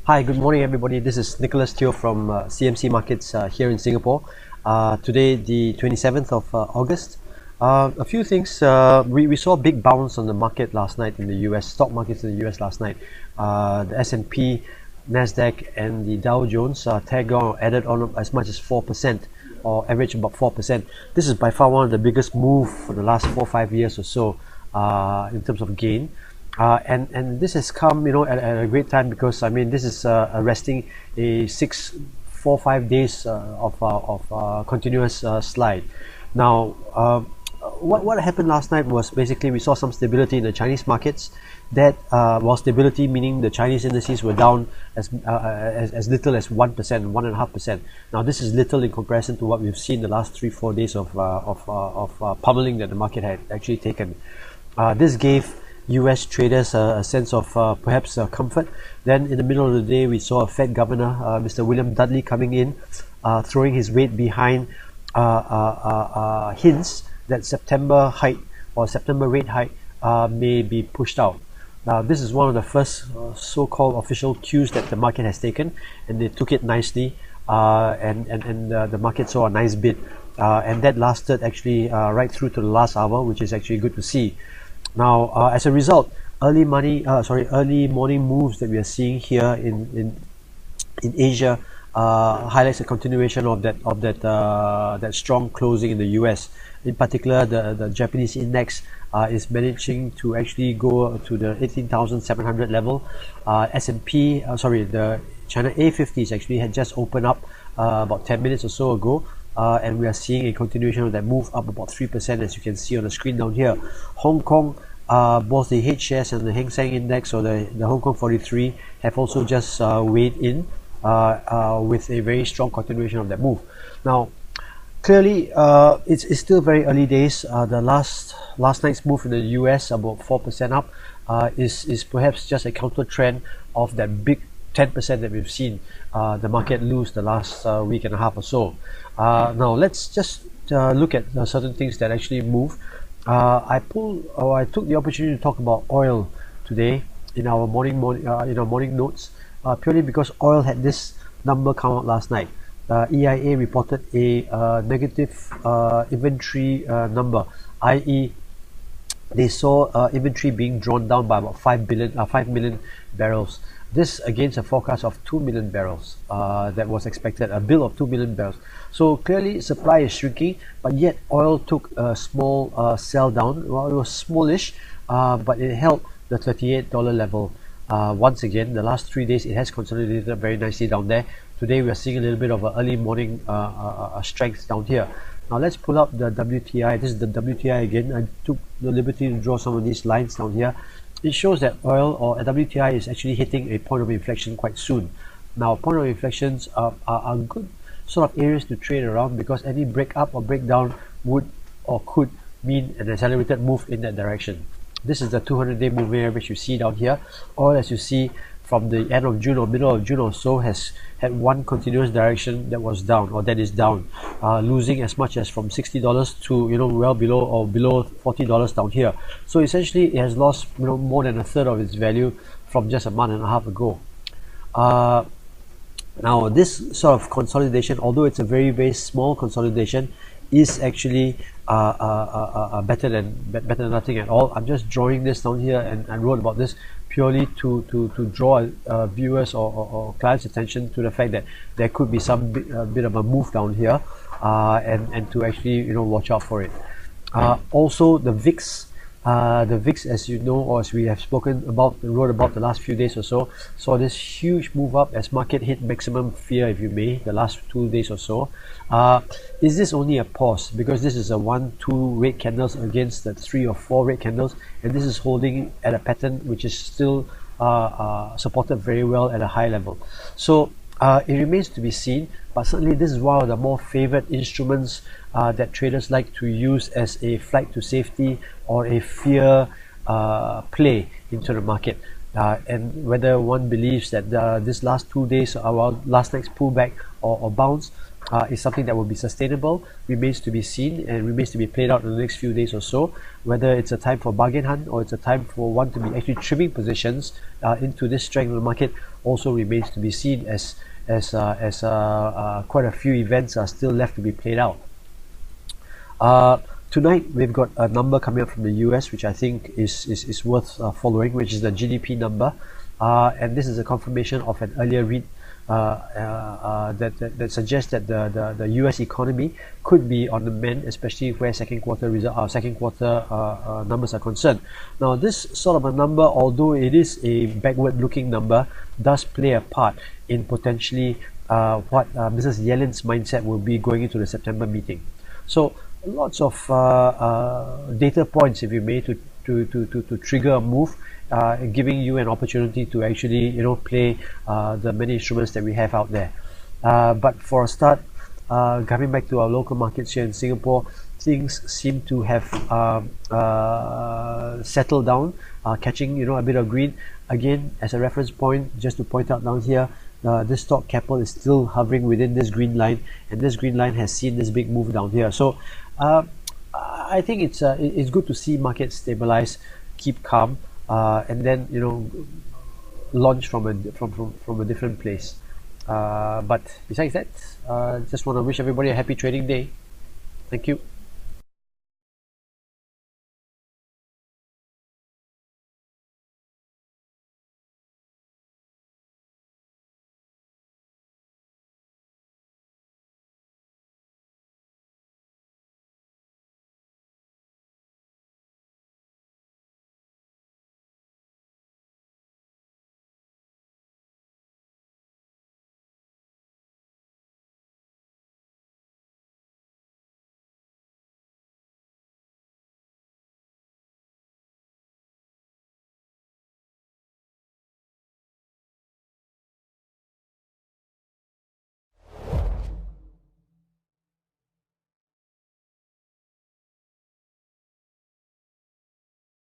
Hi, good morning everybody. This is Nicholas Teo from CMC Markets here in Singapore. Today, the 27th of August. A few things. We saw a big bounce on the market last night in the US, stock markets in the US last night. The S&P, NASDAQ and the Dow Jones tagged on, added on as much as 4% or average about 4%. This is by far one of the biggest move for the last 4 or 5 years or so in terms of gain. And this has come, at a great time, because I mean this is arresting a 5 days of continuous slide. Now, what happened last night was basically we saw some stability in the Chinese markets. That was stability, meaning the Chinese indices were down as little as 1%, 1.5%. Now this is little in comparison to what we've seen the last 3-4 days of pummeling that the market had actually taken. This gave US traders a sense of perhaps comfort. Then in the middle of the day we saw a Fed governor, Mr. William Dudley, coming in, throwing his weight behind hints that September hike or September rate hike may be pushed out. Now this is one of the first so-called official cues that the market has taken, and they took it nicely, and the market saw a nice bid, and that lasted actually right through to the last hour, which is actually good to see. Now, as a result, early morning moves that we are seeing here in Asia highlights a continuation of that strong closing in the US. In particular, the Japanese index is managing to actually go to the 18,700 level. S&P, the China A50s actually had just opened up about 10 minutes or so ago. And we are seeing a continuation of that move up about 3%, as you can see on the screen down here. Hong Kong, both the H-shares and the Hang Seng Index, or the Hong Kong 43, have also just weighed in with a very strong continuation of that move. Now, clearly, it's still very early days. The last night's move in the US, about 4% up, is perhaps just a counter trend of that big 10% that we've seen the market lose the last week and a half or so. Now let's just look at certain things that actually move. I took the opportunity to talk about oil today in our morning notes, purely because oil had this number come out last night. EIA reported a negative inventory number, i.e. they saw inventory being drawn down by about 5 million barrels. This against a forecast of 2 million barrels that was expected, a build of 2 million barrels. So clearly supply is shrinking, but yet oil took a small sell down. Well, it was smallish, but it held the $38 level. Once again, the last 3 days it has consolidated very nicely down there. Today we are seeing a little bit of an early morning strength down here. Now let's pull up the WTI. This is the WTI again. I took the liberty to draw some of these lines down here. It shows that oil or WTI is actually hitting a point of inflection quite soon. Now, point of inflections are good sort of areas to trade around, because any break up or breakdown would or could mean an accelerated move in that direction. This is the 200-day moving average you see down here. Oil, as you see, from the end of June or middle of June or so, has had one continuous direction that was down, or that is down, losing as much as from $60 to well below or below $40 down here. So essentially it has lost more than a third of its value from just a month and a half ago. Now this sort of consolidation, although it's a very, very small consolidation, is actually better than nothing at all. I'm just drawing this down here, and I wrote about this purely to draw viewers or clients' attention to the fact that there could be some bit of a move down here, and to actually watch out for it. Also the VIX. The VIX, as you know, or as we have spoken about and wrote about the last few days or so, saw this huge move up as market hit maximum fear, if you may, the last 2 days or so. Is this only a pause? Because this is a 1-2 red candles against the 3 or 4 red candles, and this is holding at a pattern which is still supported very well at a high level. So it remains to be seen, but certainly this is one of the more favored instruments that traders like to use as a flight to safety or a fear play into the market. And whether one believes that this last 2 days, our last night's pullback or bounce is something that will be sustainable remains to be seen and remains to be played out in the next few days or so. Whether it's a time for bargain hunt or it's a time for one to be actually trimming positions into this strength of the market also remains to be seen, as quite a few events are still left to be played out. Tonight we've got a number coming up from the US which I think is worth following, which is the GDP number, and this is a confirmation of an earlier read that suggests that the US economy could be on the mend, especially where second quarter numbers are concerned. Now, this sort of a number, although it is a backward-looking number, does play a part in potentially what Mrs. Yellen's mindset will be going into the September meeting. So, lots of data points, if you may, to trigger a move, giving you an opportunity to actually play the many instruments that we have out there. But for a start, coming back to our local markets here in Singapore, things seem to have settled down, catching a bit of green. Again, as a reference point, just to point out down here, this stock capital is still hovering within this green line, and this green line has seen this big move down here. So I think it's good to see markets stabilize, keep calm, and then launch from a different place. But besides that, just want to wish everybody a happy trading day. Thank you.